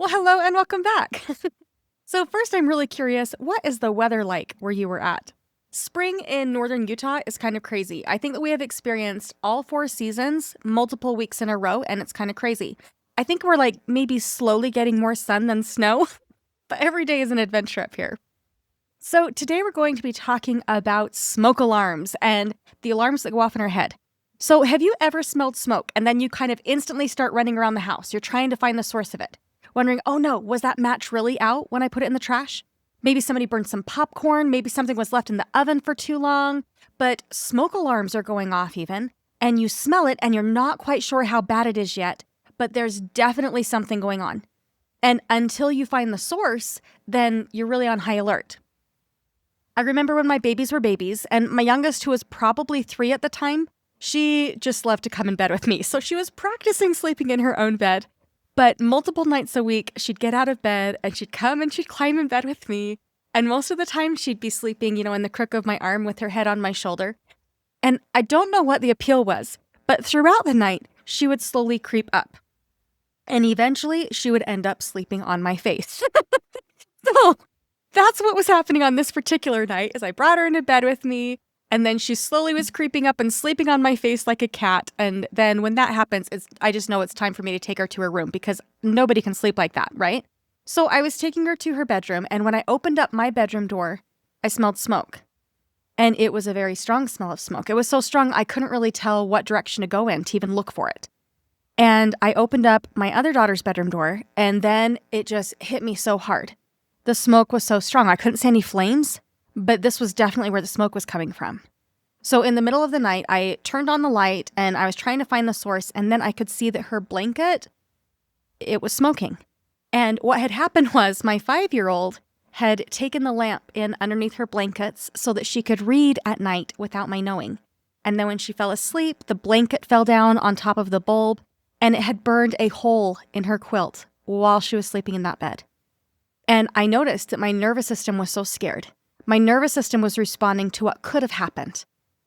Well, hello and welcome back. So, first, I'm really curious, what is the weather like where you were at? Spring in northern Utah is kind of crazy. I think that we have experienced all four seasons multiple weeks in a row, and it's kind of crazy. I think we're like maybe slowly getting more sun than snow, but every day is an adventure up here. So, today we're going to be talking about smoke alarms and the alarms that go off in our head. So, have you ever smelled smoke and then you kind of instantly start running around the house? You're trying to find the source of it, wondering, oh no, was that match really out when I put it in the trash? Maybe somebody burned some popcorn, maybe something was left in the oven for too long, but smoke alarms are going off even, and you smell it and you're not quite sure how bad it is yet, but there's definitely something going on. And until you find the source, then you're really on high alert. I remember when my babies were babies, and my youngest, who was probably 3 at the time, she just loved to come in bed with me. So she was practicing sleeping in her own bed. But multiple nights a week, she'd get out of bed and she'd come and she'd climb in bed with me. And most of the time, she'd be sleeping, in the crook of my arm with her head on my shoulder. And I don't know what the appeal was, but throughout the night, she would slowly creep up. And eventually, she would end up sleeping on my face. So that's what was happening on this particular night, is I brought her into bed with me, and then she slowly was creeping up and sleeping on my face like a cat. And then when that happens, I just know it's time for me to take her to her room, because nobody can sleep like that, right? So I was taking her to her bedroom, and when I opened up my bedroom door, I smelled smoke. And it was a very strong smell of smoke. It was so strong I couldn't really tell what direction to go in to even look for it. And I opened up my other daughter's bedroom door, and then it just hit me so hard. The smoke was so strong. I couldn't see any flames, but this was definitely where the smoke was coming from. So in the middle of the night, I turned on the light and I was trying to find the source, and then I could see that her blanket, it was smoking. And what had happened was my 5-year-old had taken the lamp in underneath her blankets so that she could read at night without my knowing. And then when she fell asleep, the blanket fell down on top of the bulb, and it had burned a hole in her quilt while she was sleeping in that bed. And I noticed that my nervous system was so scared. My nervous system was responding to what could have happened.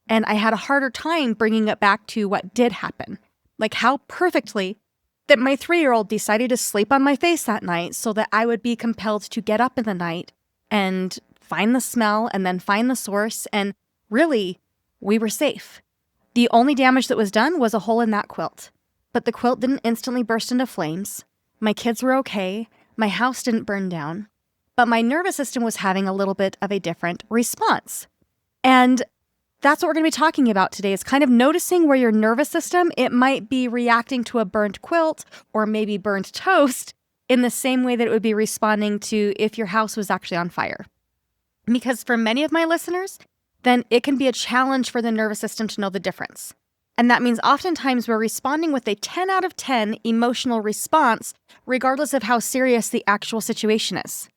And I had a harder time bringing it back to what did happen. Like how perfectly that my 3-year-old decided to sleep on my face that night so that I would be compelled to get up in the night and find the smell and then find the source. And really, we were safe. The only damage that was done was a hole in that quilt. But the quilt didn't instantly burst into flames. My kids were okay. My house didn't burn down, but my nervous system was having a little bit of a different response. And that's what we're going to be talking about today, is kind of noticing where your nervous system, it might be reacting to a burnt quilt or maybe burnt toast in the same way that it would be responding to if your house was actually on fire. Because for many of my listeners, then it can be a challenge for the nervous system to know the difference. And that means oftentimes we're responding with a 10 out of 10 emotional response, regardless of how serious the actual situation is.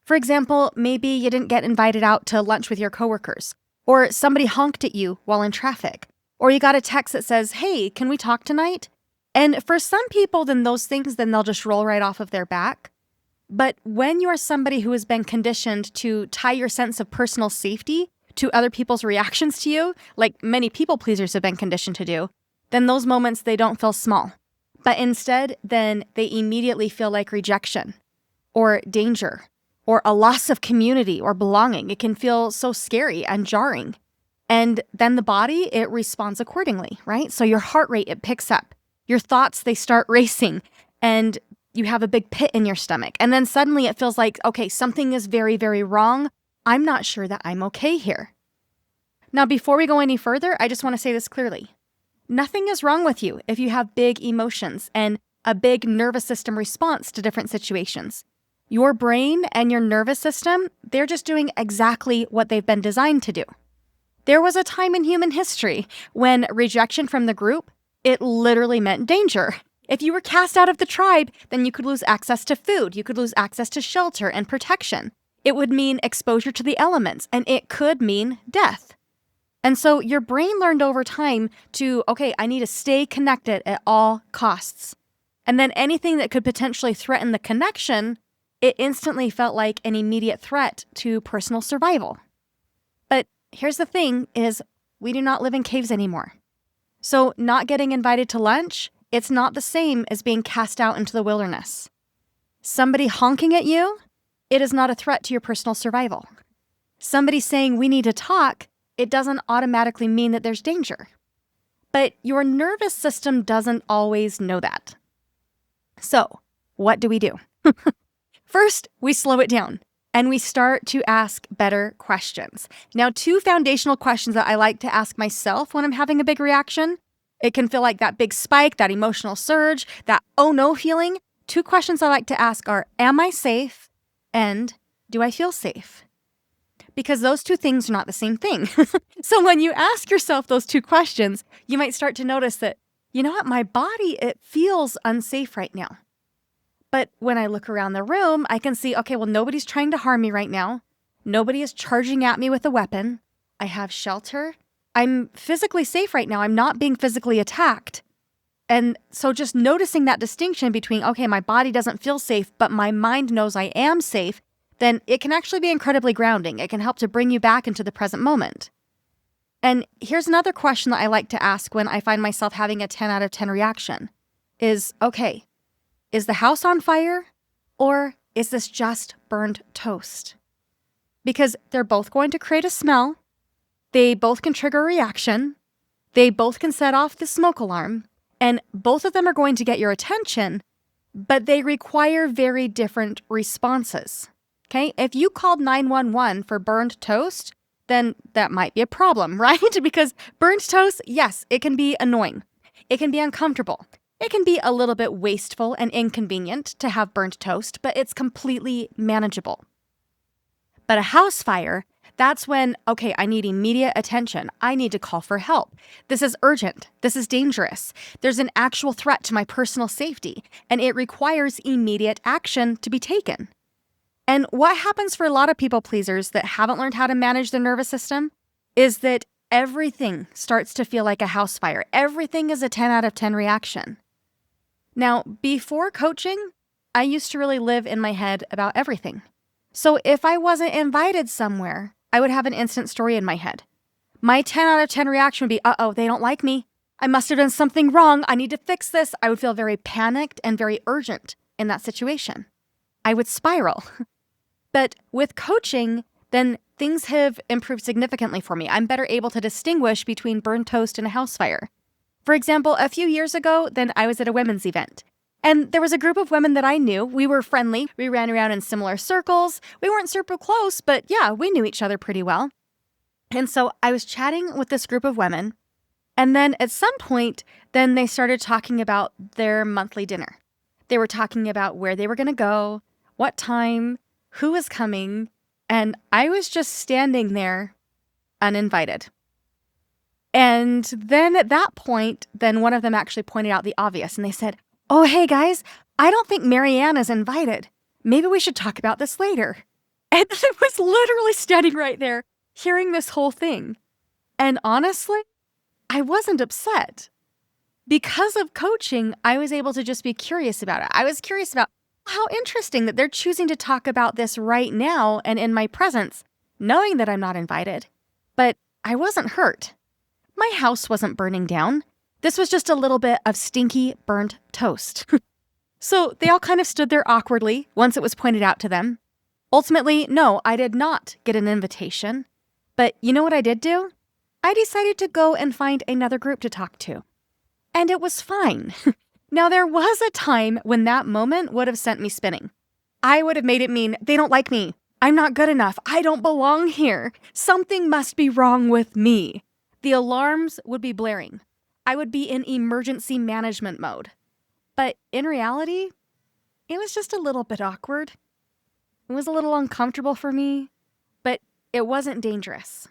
For example, maybe you didn't get invited out to lunch with your coworkers, or somebody honked at you while in traffic, or you got a text that says, hey, can we talk tonight? And for some people, then those things, then they'll just roll right off of their back. But when you're somebody who has been conditioned to tie your sense of personal safety to other people's reactions to you, like many people pleasers have been conditioned to do, then those moments, they don't feel small. But instead, then they immediately feel like rejection or danger or a loss of community or belonging. It can feel so scary and jarring. And then the body, it responds accordingly, right? So your heart rate, it picks up. Your thoughts, they start racing, and you have a big pit in your stomach. And then suddenly it feels like, okay, something is very, very wrong. I'm not sure that I'm okay here. Now, before we go any further, I just want to say this clearly. Nothing is wrong with you if you have big emotions and a big nervous system response to different situations. Your brain and your nervous system, they're just doing exactly what they've been designed to do. There was a time in human history when rejection from the group, it literally meant danger. If you were cast out of the tribe, then you could lose access to food, you could lose access to shelter and protection. It would mean exposure to the elements, and it could mean death. And so your brain learned over time to, okay, I need to stay connected at all costs. And then anything that could potentially threaten the connection, it instantly felt like an immediate threat to personal survival. But here's the thing is we do not live in caves anymore. So not getting invited to lunch, it's not the same as being cast out into the wilderness. Somebody honking at you, it is not a threat to your personal survival. Somebody saying we need to talk, it doesn't automatically mean that there's danger. But your nervous system doesn't always know that. So, what do we do? First, we slow it down and we start to ask better questions. Now, 2 foundational questions that I like to ask myself when I'm having a big reaction. It can feel like that big spike, that emotional surge, that oh no feeling. 2 questions I like to ask are, am I safe? And do I feel safe? Because those 2 things are not the same thing. So when you ask yourself those 2 questions, you might start to notice that, you know what, my body, it feels unsafe right now. But when I look around the room, I can see, okay, well, nobody's trying to harm me right now. Nobody is charging at me with a weapon. I have shelter. I'm physically safe right now. I'm not being physically attacked. And so just noticing that distinction between, okay, my body doesn't feel safe, but my mind knows I am safe, then it can actually be incredibly grounding. It can help to bring you back into the present moment. And here's another question that I like to ask when I find myself having a 10 out of 10 reaction is, okay, is the house on fire or is this just burned toast? Because they're both going to create a smell. They both can trigger a reaction. They both can set off the smoke alarm. And both of them are going to get your attention, but they require very different responses. Okay? If you called 911 for burned toast, then that might be a problem, right? Because burned toast, yes, it can be annoying. It can be uncomfortable. It can be a little bit wasteful and inconvenient to have burnt toast, but it's completely manageable. But a house fire, that's when, okay, I need immediate attention. I need to call for help. This is urgent. This is dangerous. There's an actual threat to my personal safety, and it requires immediate action to be taken. And what happens for a lot of people pleasers that haven't learned how to manage their nervous system is that everything starts to feel like a house fire. Everything is a 10 out of 10 reaction. Now, before coaching, I used to really live in my head about everything. So if I wasn't invited somewhere, I would have an instant story in my head. My 10 out of 10 reaction would be, uh-oh, they don't like me. I must have done something wrong. I need to fix this. I would feel very panicked and very urgent in that situation. I would spiral. But with coaching, then things have improved significantly for me. I'm better able to distinguish between burned toast and a house fire. For example, a few years ago, then I was at a women's event. And there was a group of women that I knew. We were friendly. We ran around in similar circles. We weren't super close, but yeah, we knew each other pretty well. And so I was chatting with this group of women. And then at some point, then they started talking about their monthly dinner. They were talking about where they were going to go, what time, who was coming. And I was just standing there uninvited. And then at that point, then one of them actually pointed out the obvious and they said, oh, hey guys, I don't think MaryAnn is invited. Maybe we should talk about this later. And I was literally standing right there hearing this whole thing. And honestly, I wasn't upset. Because of coaching, I was able to just be curious about it. I was curious about how interesting that they're choosing to talk about this right now and in my presence, knowing that I'm not invited. But I wasn't hurt. My house wasn't burning down. This was just a little bit of stinky, burnt toast. So they all kind of stood there awkwardly once it was pointed out to them. Ultimately, no, I did not get an invitation. But you know what I did do? I decided to go and find another group to talk to. And it was fine. Now, there was a time when that moment would have sent me spinning. I would have made it mean, they don't like me. I'm not good enough. I don't belong here. Something must be wrong with me. The alarms would be blaring. I would be in emergency management mode. But in reality, it was just a little bit awkward. It was a little uncomfortable for me, but it wasn't dangerous.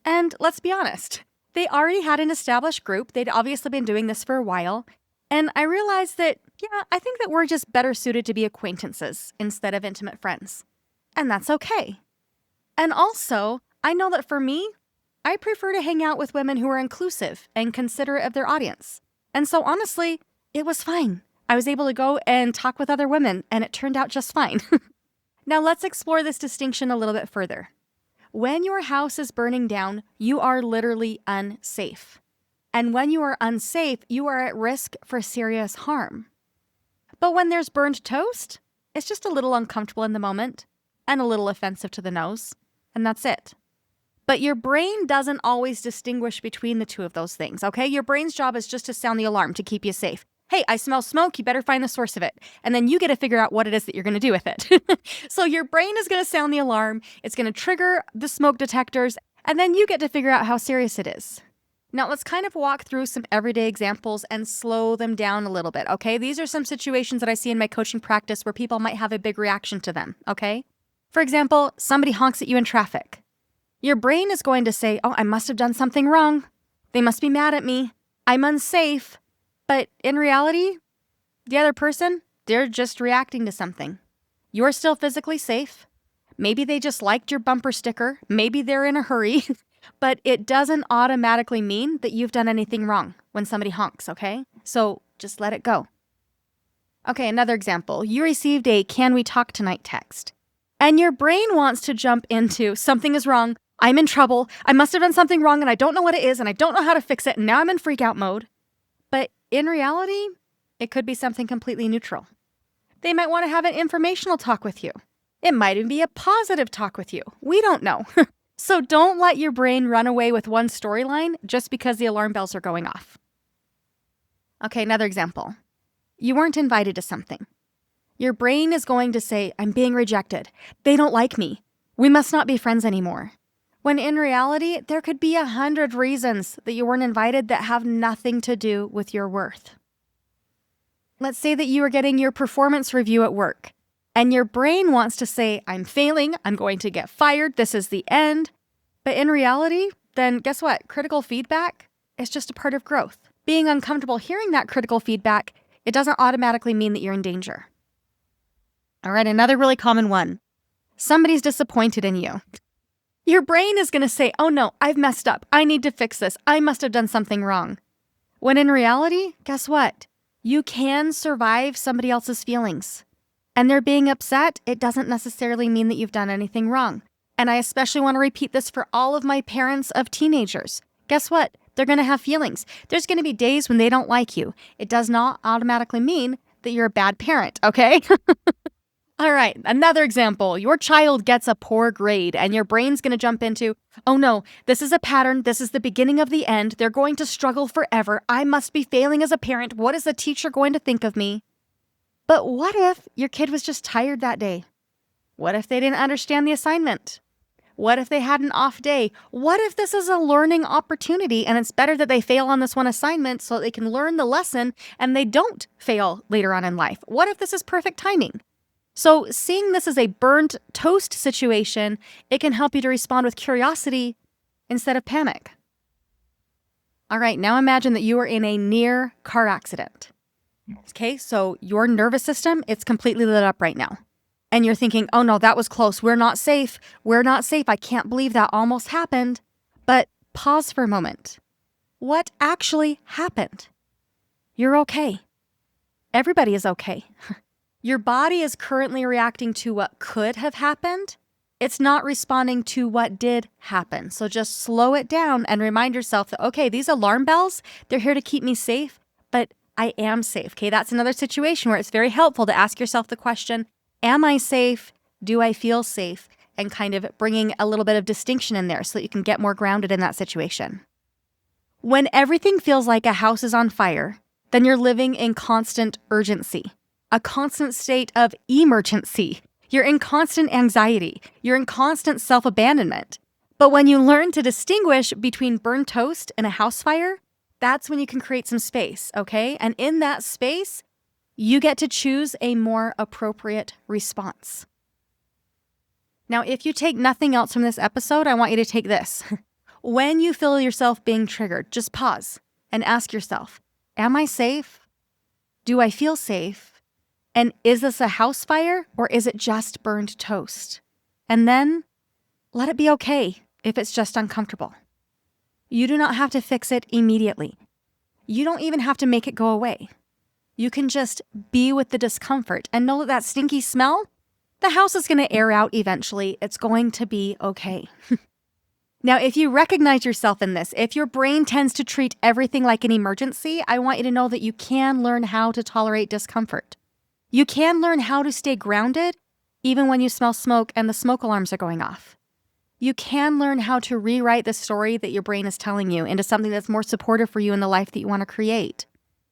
And let's be honest, they already had an established group. They'd obviously been doing this for a while. And I realized that, yeah, I think that we're just better suited to be acquaintances instead of intimate friends. And that's okay. And also, I know that for me, I prefer to hang out with women who are inclusive and considerate of their audience. And so honestly, it was fine. I was able to go and talk with other women, and it turned out just fine. Now let's explore this distinction a little bit further. When your house is burning down, you are literally unsafe. And when you are unsafe, you are at risk for serious harm. But when there's burned toast, It's just a little uncomfortable in the moment and a little offensive to the nose, and that's it. But your brain doesn't always distinguish between the two of those things, okay? Your brain's job is just to sound the alarm to keep you safe. Hey, I smell smoke, you better find the source of it. And then you get to figure out what it is that you're gonna do with it. So your brain is gonna sound the alarm, it's gonna trigger the smoke detectors, and then you get to figure out how serious it is. Now let's kind of walk through some everyday examples and slow them down a little bit, okay? These are some situations that I see in my coaching practice where people might have a big reaction to them, okay? For example, somebody honks at you in traffic. Your brain is going to say, oh, I must have done something wrong. They must be mad at me. I'm unsafe. But in reality, the other person, they're just reacting to something. You're still physically safe. Maybe they just liked your bumper sticker. Maybe they're in a hurry. But it doesn't automatically mean that you've done anything wrong when somebody honks, okay? So just let it go. Okay, another example. You received a "can we talk tonight" text. And your brain wants to jump into something is wrong. I'm in trouble. I must have done something wrong and I don't know what it is and I don't know how to fix it. And now I'm in freak out mode. But in reality, it could be something completely neutral. They might want to have an informational talk with you. It might even be a positive talk with you. We don't know. So don't let your brain run away with one storyline just because the alarm bells are going off. Okay, another example. You weren't invited to something. Your brain is going to say, I'm being rejected. They don't like me. We must not be friends anymore. When in reality, there could be 100 reasons that you weren't invited that have nothing to do with your worth. Let's say that you are getting your performance review at work, and your brain wants to say, I'm failing, I'm going to get fired, this is the end. But in reality, then guess what? Critical feedback is just a part of growth. Being uncomfortable hearing that critical feedback, it doesn't automatically mean that you're in danger. All right, another really common one. Somebody's disappointed in you. Your brain is going to say, oh no, I've messed up. I need to fix this. I must have done something wrong. When in reality, guess what? You can survive somebody else's feelings. And they're being upset, it doesn't necessarily mean that you've done anything wrong. And I especially want to repeat this for all of my parents of teenagers. Guess what? They're going to have feelings. There's going to be days when they don't like you. It does not automatically mean that you're a bad parent, okay? All right, another example. Your child gets a poor grade and your brain's going to jump into, oh no, this is a pattern. This is the beginning of the end. They're going to struggle forever. I must be failing as a parent. What is the teacher going to think of me? But what if your kid was just tired that day? What if they didn't understand the assignment? What if they had an off day? What if this is a learning opportunity and it's better that they fail on this one assignment so they can learn the lesson and they don't fail later on in life? What if this is perfect timing? So seeing this as a burnt toast situation, it can help you to respond with curiosity instead of panic. All right, now imagine that you are in a near car accident. Okay, so your nervous system, it's completely lit up right now. And you're thinking, oh no, that was close. We're not safe. We're not safe. I can't believe that almost happened. But pause for a moment. What actually happened? You're okay. Everybody is okay. Your body is currently reacting to what could have happened. It's not responding to what did happen. So just slow it down and remind yourself that, okay, these alarm bells, they're here to keep me safe, but I am safe. Okay, that's another situation where it's very helpful to ask yourself the question, am I safe? Do I feel safe? And kind of bringing a little bit of distinction in there so that you can get more grounded in that situation. When everything feels like a house is on fire, then you're living in constant urgency, a constant state of emergency. You're in constant anxiety. You're in constant self-abandonment. But when you learn to distinguish between burned toast and a house fire, that's when you can create some space, okay? And in that space, you get to choose a more appropriate response. Now, if you take nothing else from this episode, I want you to take this. When you feel yourself being triggered, just pause and ask yourself, am I safe? Do I feel safe? And is this a house fire or is it just burned toast? And then let it be okay if it's just uncomfortable. You do not have to fix it immediately. You don't even have to make it go away. You can just be with the discomfort and know that that stinky smell, the house is going to air out eventually. It's going to be okay. Now, if you recognize yourself in this, if your brain tends to treat everything like an emergency, I want you to know that you can learn how to tolerate discomfort. You can learn how to stay grounded even when you smell smoke and the smoke alarms are going off. You can learn how to rewrite the story that your brain is telling you into something that's more supportive for you in the life that you want to create.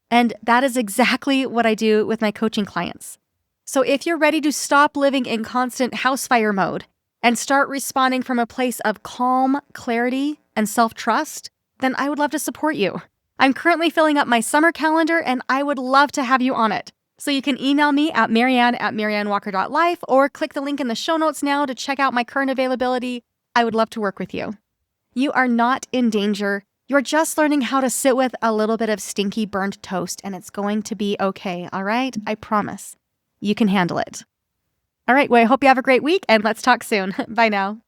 And that is exactly what I do with my coaching clients. So if you're ready to stop living in constant house fire mode and start responding from a place of calm, clarity, and self-trust, then I would love to support you. I'm currently filling up my summer calendar and I would love to have you on it. So you can email me at MaryAnn@MaryAnnWalker.life or click the link in the show notes now to check out my current availability. I would love to work with you. You are not in danger. You're just learning how to sit with a little bit of stinky burnt toast, and it's going to be okay, all right? I promise. You can handle it. All right, well, I hope you have a great week, and let's talk soon. Bye now.